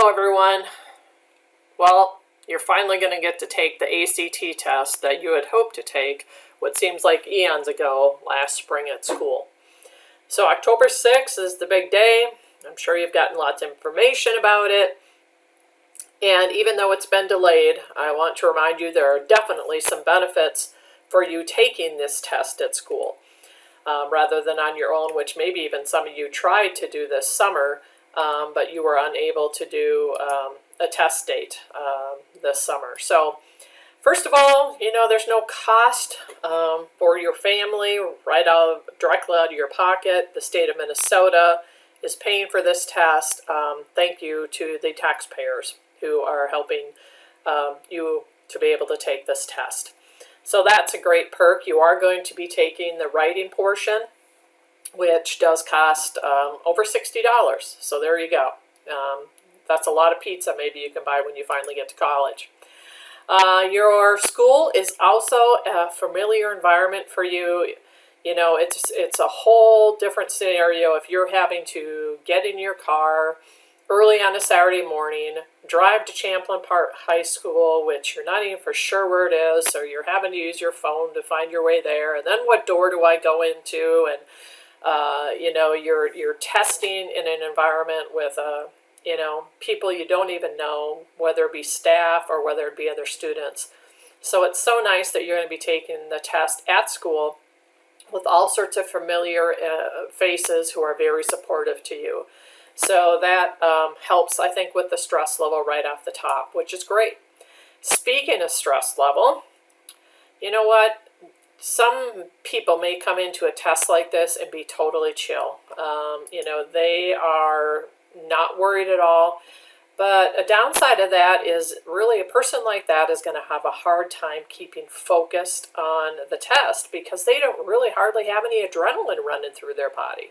Hello everyone. Well, you're finally going to get to take the ACT test that you had hoped to take what seems like eons ago last spring at school. So October 6th is the big day. I'm sure you've gotten lots of information about it. And even though it's been delayed, I want to remind you there are definitely some benefits for you taking this test at school rather than on your own, which maybe even some of you tried to do this summer, but you were unable to do a test date this summer. So first of all, there's no cost for your family directly out of your pocket. The state of Minnesota is paying for this test. Thank you to the taxpayers who are helping you to be able to take this test. So that's a great perk. You are going to be taking the writing portion, which does cost over $60. So there you go. That's a lot of pizza maybe you can buy when you finally get to college. Your school is also a familiar environment for you. It's a whole different scenario if you're having to get in your car early on a Saturday morning, drive to Champlain Park High School, which you're not even for sure where it is, so you're having to use your phone to find your way there. And then what door do I go into? And you're testing in an environment with people you don't even know, whether it be staff or whether it be other students. So it's so nice that you're going to be taking the test at school with all sorts of familiar faces who are very supportive to you. So that helps, I think, with the stress level right off the top, which is great. Speaking of stress level, you know what? Some people may come into a test like this and be totally chill. They are not worried at all. But a downside of that is really a person like that is going to have a hard time keeping focused on the test because they don't really hardly have any adrenaline running through their body.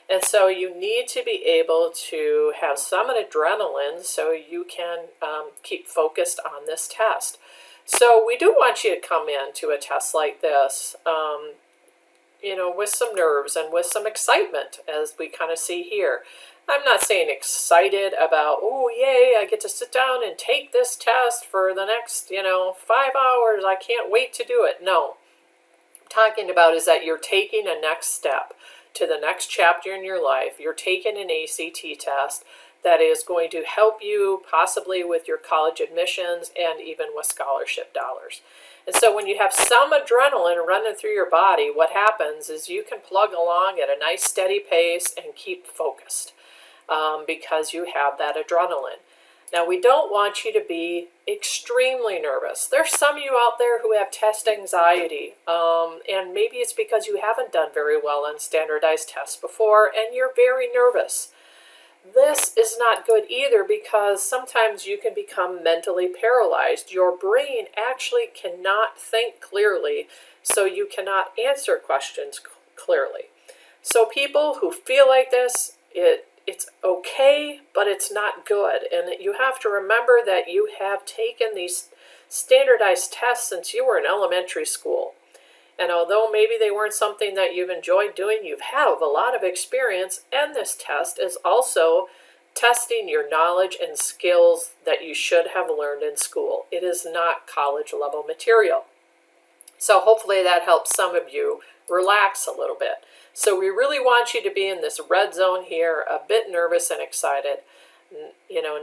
And so you need to be able to have some adrenaline so you can keep focused on this test. So we do want you to come in to a test like this, with some nerves and with some excitement, as we kind of see here. I'm not saying excited about, oh, yay, I get to sit down and take this test for the next, 5 hours. I can't wait to do it. No. What I'm talking about is that you're taking a next step to the next chapter in your life. You're taking an ACT test that is going to help you possibly with your college admissions and even with scholarship dollars. And so when you have some adrenaline running through your body, what happens is you can plug along at a nice steady pace and keep focused because you have that adrenaline. Now, we don't want you to be extremely nervous. There's some of you out there who have test anxiety, and maybe it's because you haven't done very well on standardized tests before, and you're very nervous. This is not good either because sometimes you can become mentally paralyzed. Your brain actually cannot think clearly, so you cannot answer questions clearly. So people who feel like this, it's okay, but it's not good. And you have to remember that you have taken these standardized tests since you were in elementary school. And although maybe they weren't something that you've enjoyed doing, you have a lot of experience, and this test is also testing your knowledge and skills that you should have learned in school. It is not college level material. So hopefully that helps some of you relax a little bit. So we really want you to be in this red zone here, a bit nervous and excited.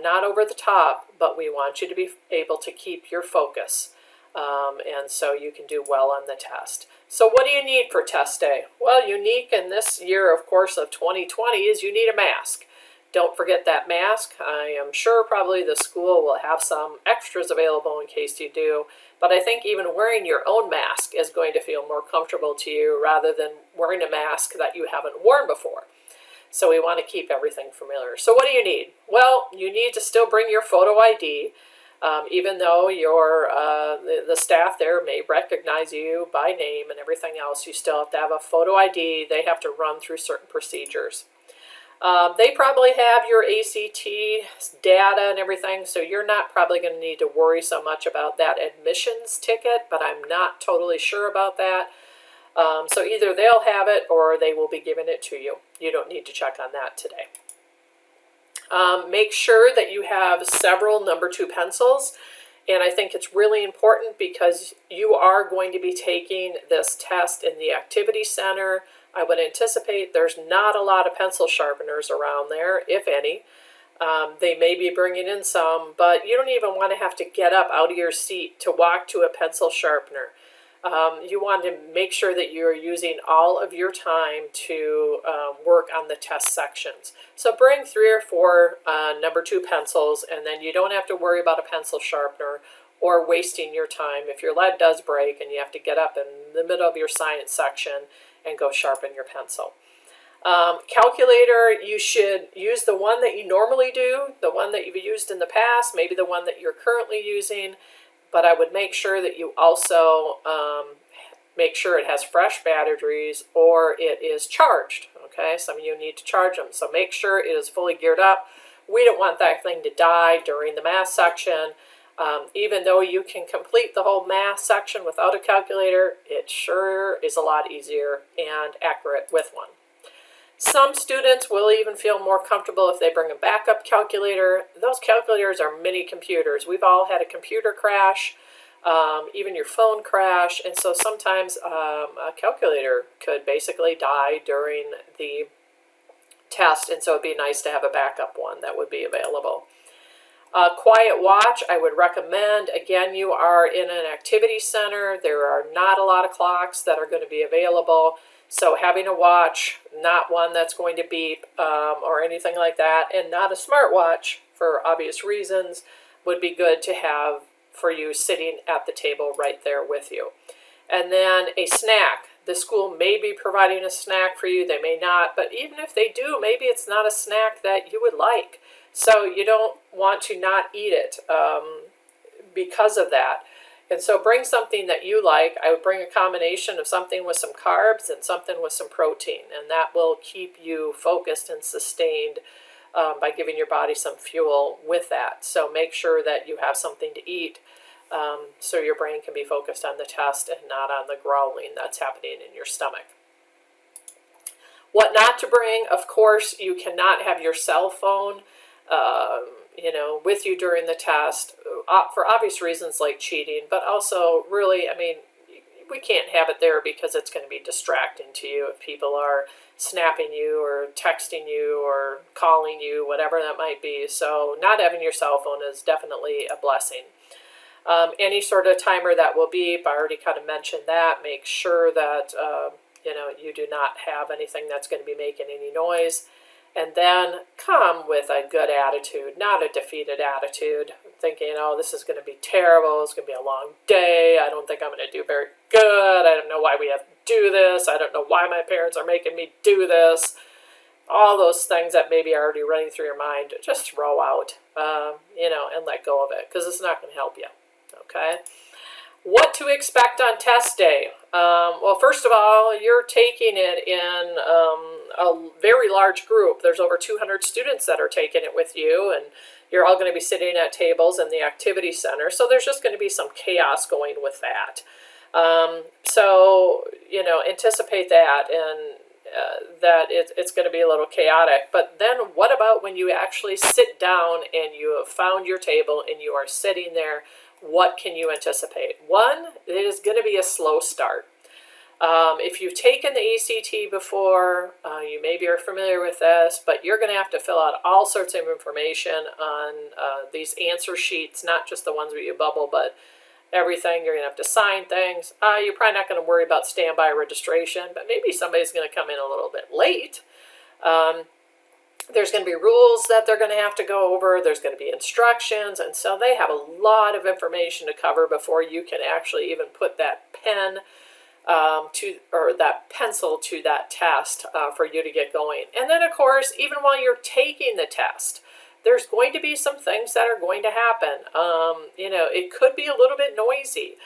Not over the top, but we want you to be able to keep your focus. And so you can do well on the test. So what do you need for test day? Well, unique in this year, of course, of 2020 is you need a mask. Don't forget that mask. I am sure probably the school will have some extras available in case you do. But I think even wearing your own mask is going to feel more comfortable to you rather than wearing a mask that you haven't worn before. So we want to keep everything familiar. So what do you need? Well, you need to still bring your photo ID. Even though the staff there may recognize you by name and everything else, you still have to have a photo ID. They have to run through certain procedures. They probably have your ACT data and everything, so you're not probably going to need to worry so much about that admissions ticket, but I'm not totally sure about that. So either they'll have it or they will be giving it to you. You don't need to check on that today. Make sure that you have several number 2 pencils. And I think it's really important because you are going to be taking this test in the activity center. I would anticipate there's not a lot of pencil sharpeners around there, if any. They may be bringing in some, but you don't even want to have to get up out of your seat to walk to a pencil sharpener. You want to make sure that you're using all of your time to work on the test sections. So bring 3 or 4 number 2 pencils, and then you don't have to worry about a pencil sharpener or wasting your time if your lead does break and you have to get up in the middle of your science section and go sharpen your pencil. Calculator, you should use the one that you normally do, the one that you've used in the past, maybe the one that you're currently using, but I would make sure that you also make sure it has fresh batteries or it is charged. Okay, some of you need to charge them, so make sure it is fully geared up. We don't want that thing to die during the math section. Even though you can complete the whole math section without a calculator, it sure is a lot easier and accurate with one. Some students will even feel more comfortable if they bring a backup calculator. Those calculators are mini computers. We've all had a computer crash, even your phone crash, and so sometimes a calculator could basically die during the test, and so it'd be nice to have a backup one that would be available. Quiet watch, I would recommend. Again, you are in an activity center. There are not a lot of clocks that are going to be available. So having a watch, not one that's going to beep or anything like that, and not a smartwatch for obvious reasons, would be good to have for you sitting at the table right there with you. And then a snack. The school may be providing a snack for you, they may not, but even if they do, maybe it's not a snack that you would like. So you don't want to not eat it because of that. And so bring something that you like. I would bring a combination of something with some carbs and something with some protein, and that will keep you focused and sustained by giving your body some fuel with that. So make sure that you have something to eat so your brain can be focused on the test and not on the growling that's happening in your stomach. What not to bring, of course, you cannot have your cell phone with you during the test for obvious reasons like cheating, but also really, I mean, we can't have it there because it's going to be distracting to you if people are snapping you or texting you or calling you, whatever that might be. So not having your cell phone is definitely a blessing. Any sort of timer that will beep, I already kind of mentioned that. Make sure that you do not have anything that's going to be making any noise. And then come with a good attitude, not a defeated attitude, thinking, oh, this is going to be terrible, it's going to be a long day, I don't think I'm going to do very good, I don't know why we have to do this, I don't know why my parents are making me do this. All those things that maybe are already running through your mind, just throw out, and let go of it, because it's not going to help you, okay? What to expect on test day? Well, first of all, you're taking it in a very large group. There's over 200 students that are taking it with you, and you're all going to be sitting at tables in the activity center. So there's just going to be some chaos going with that. So anticipate that, and that it's going to be a little chaotic. But then what about when you actually sit down and you have found your table and you are sitting there? What can you anticipate? One, it is going to be a slow start. If you've taken the ACT before, you maybe are familiar with this, but you're going to have to fill out all sorts of information on these answer sheets, not just the ones where you bubble, but everything. You're going to have to sign things. You're probably not going to worry about standby registration, but maybe somebody's going to come in a little bit late. There's going to be rules that they're going to have to go over. There's going to be instructions. And so they have a lot of information to cover before you can actually even put that pen or that pencil to that test for you to get going. And then, of course, even while you're taking the test, there's going to be some things that are going to happen. It could be a little bit noisy.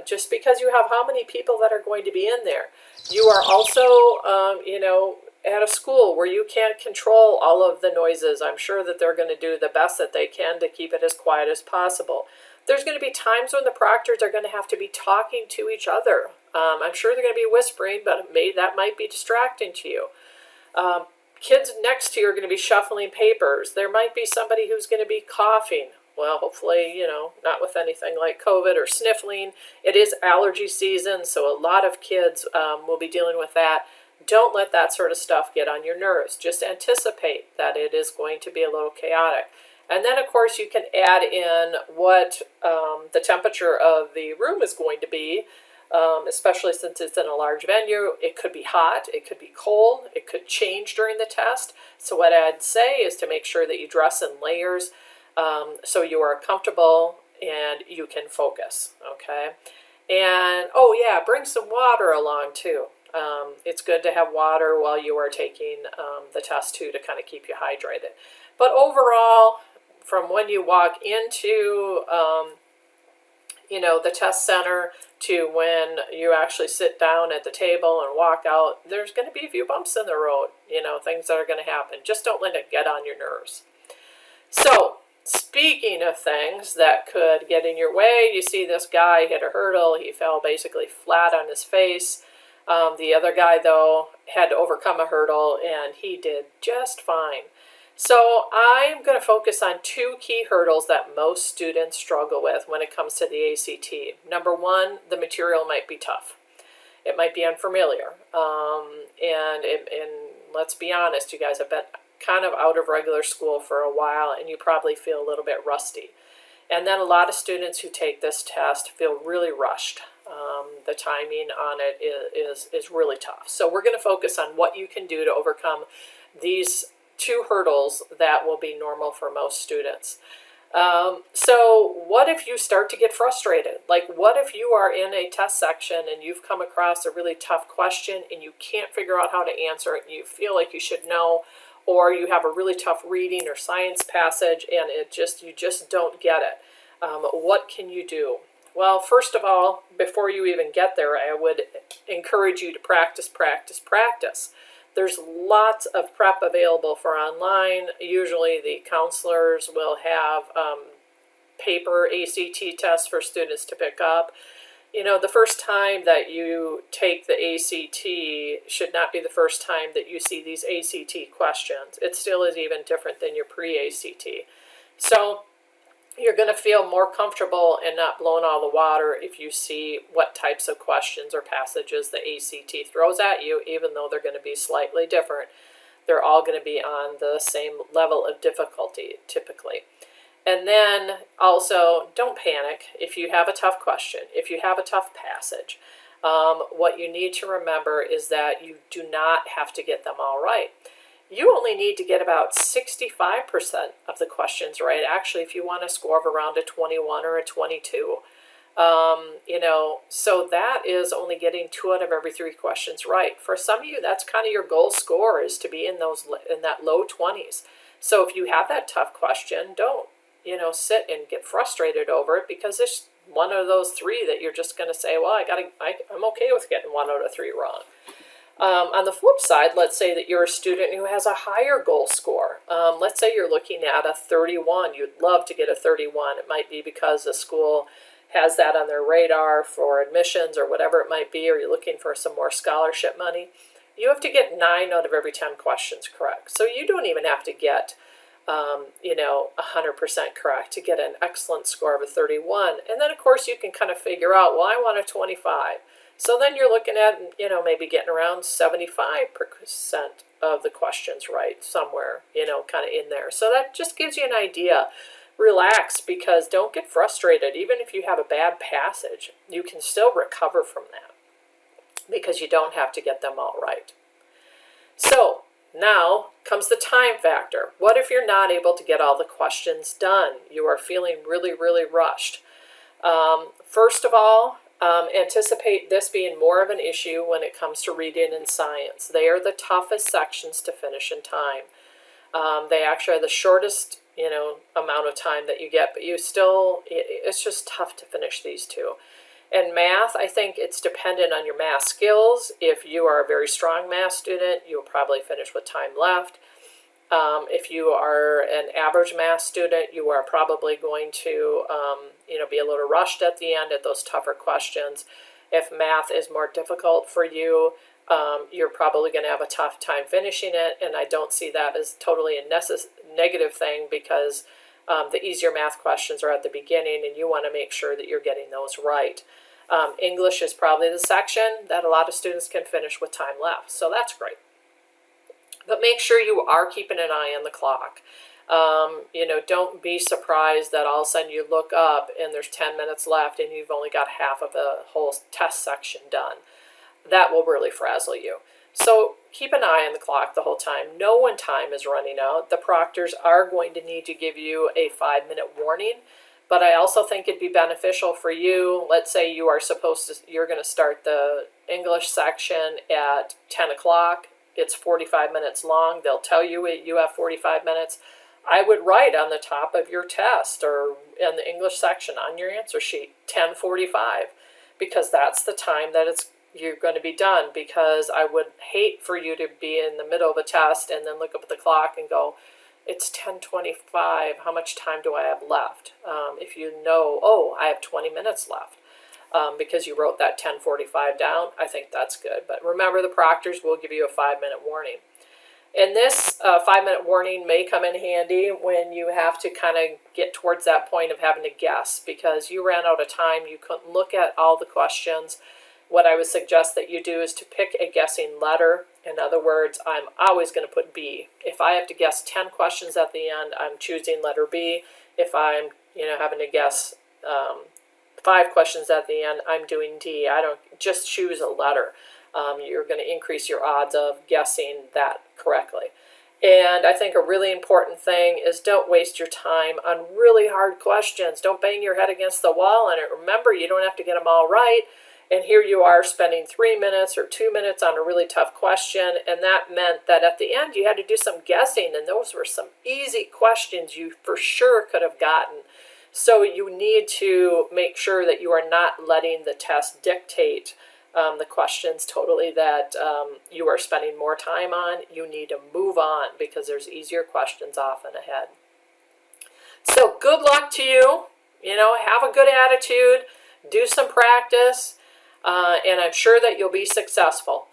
Just because you have how many people that are going to be in there. You are also, at a school where you can't control all of the noises. I'm sure that they're going to do the best that they can to keep it as quiet as possible. There's going to be times when the proctors are going to have to be talking to each other. I'm sure they're going to be whispering, but that might be distracting to you. kids next to you are going to be shuffling papers. There might be somebody who's going to be coughing. Well, hopefully, not with anything like COVID or sniffling. It is allergy season, so a lot of kids will be dealing with that. Don't let that sort of stuff get on your nerves. Just anticipate that it is going to be a little chaotic. And then, of course, you can add in what the temperature of the room is going to be, especially since it's in a large venue. It could be hot, it could be cold, it could change during the test. So what I'd say is to make sure that you dress in layers so you are comfortable and you can focus, okay? And, oh yeah, bring some water along too. It's good to have water while you are taking the test too, to kind of keep you hydrated. But overall, from when you walk into the test center to when you actually sit down at the table and walk out, there's going to be a few bumps in the road, things that are going to happen. Just don't let it get on your nerves. So, speaking of things that could get in your way, you see this guy hit a hurdle. He fell basically flat on his face. The other guy, though, had to overcome a hurdle, and he did just fine. So I'm going to focus on two key hurdles that most students struggle with when it comes to the ACT. Number one, the material might be tough. It might be unfamiliar. And let's be honest, you guys have been kind of out of regular school for a while, and you probably feel a little bit rusty. And then a lot of students who take this test feel really rushed. The timing on it is really tough. So we're going to focus on what you can do to overcome these two hurdles that will be normal for most students. So what if you start to get frustrated? Like, what if you are in a test section and you've come across a really tough question and you can't figure out how to answer it, and you feel like you should know, or you have a really tough reading or science passage and you just don't get it? What can you do? Well, first of all, before you even get there, I would encourage you to practice, practice, practice. There's lots of prep available for online. Usually the counselors will have paper ACT tests for students to pick up. The first time that you take the ACT should not be the first time that you see these ACT questions. It still is even different than your pre-ACT. So you're going to feel more comfortable and not blown out of the water if you see what types of questions or passages the ACT throws at you, even though they're going to be slightly different. They're all going to be on the same level of difficulty, typically. And then also, don't panic if you have a tough question, if you have a tough passage. What you need to remember is that you do not have to get them all right. You only need to get about 65% of the questions right, actually, if you want to score of around a 21 or a 22. So that is only getting 2 out of every 3 questions right. For some of you, that's kind of your goal score, is to be in that low 20s. So if you have that tough question, don't, sit and get frustrated over it, because it's one of those 3 that you're just going to say, well, I'm okay with getting 1 out of 3 wrong. On the flip side, let's say that you're a student who has a higher goal score. Let's say you're looking at a 31. You'd love to get a 31. It might be because the school has that on their radar for admissions or whatever it might be, or you're looking for some more scholarship money. You have to get 9 out of every 10 questions correct. So you don't even have to get 100% correct to get an excellent score of a 31. And then, of course, you can kind of figure out, well, I want a 25. So then you're looking at, maybe getting around 75% of the questions right somewhere, kind of in there. So that just gives you an idea. Relax, because don't get frustrated. Even if you have a bad passage, you can still recover from that, because you don't have to get them all right. So now comes the time factor. What if you're not able to get all the questions done? You are feeling really, really rushed. First of all, anticipate this being more of an issue when it comes to reading and science. They are the toughest sections to finish in time. They actually are the shortest, amount of time that you get, but it's just tough to finish these 2. And math, I think it's dependent on your math skills. If you are a very strong math student, you'll probably finish with time left. If you are an average math student, you are probably going to, be a little rushed at the end at those tougher questions. If math is more difficult for you, you're probably going to have a tough time finishing it, and I don't see that as totally a negative thing, because the easier math questions are at the beginning, and you want to make sure that you're getting those right. English is probably the section that a lot of students can finish with time left, so that's great. But make sure you are keeping an eye on the clock. Don't be surprised that all of a sudden you look up and there's 10 minutes left and you've only got half of the whole test section done. That will really frazzle you. So keep an eye on the clock the whole time. Know when time is running out. The proctors are going to need to give you a 5-minute warning, but I also think it'd be beneficial for you. Let's say you're going to start the English section at 10 o'clock. It's 45 minutes long. They'll tell you you have 45 minutes. I would write on the top of your test or in the English section on your answer sheet 10:45, because that's the time that you're going to be done, because I would hate for you to be in the middle of a test and then look up at the clock and go, it's 10:25, how much time do I have left? If you know, oh, I have 20 minutes left, because you wrote that 10:45 down, I think that's good. But remember, the proctors will give you a 5-minute warning. And this 5-minute warning may come in handy when you have to kind of get towards that point of having to guess, because you ran out of time, you couldn't look at all the questions. What I would suggest that you do is to pick a guessing letter. In other words, I'm always going to put B. If I have to guess 10 questions at the end, I'm choosing letter B. If I'm having to guess 5 questions at the end, I'm doing D. I don't just choose a letter. You're going to increase your odds of guessing that correctly. And I think a really important thing is don't waste your time on really hard questions. Don't bang your head against the wall on it. Remember, you don't have to get them all right. And here you are spending 3 minutes or 2 minutes on a really tough question, and that meant that at the end you had to do some guessing, and those were some easy questions you for sure could have gotten. So you need to make sure that you are not letting the test dictate the questions totally that you are spending more time on. You need to move on, because there's easier questions often ahead. So good luck to you. Have a good attitude, do some practice, and I'm sure that you'll be successful.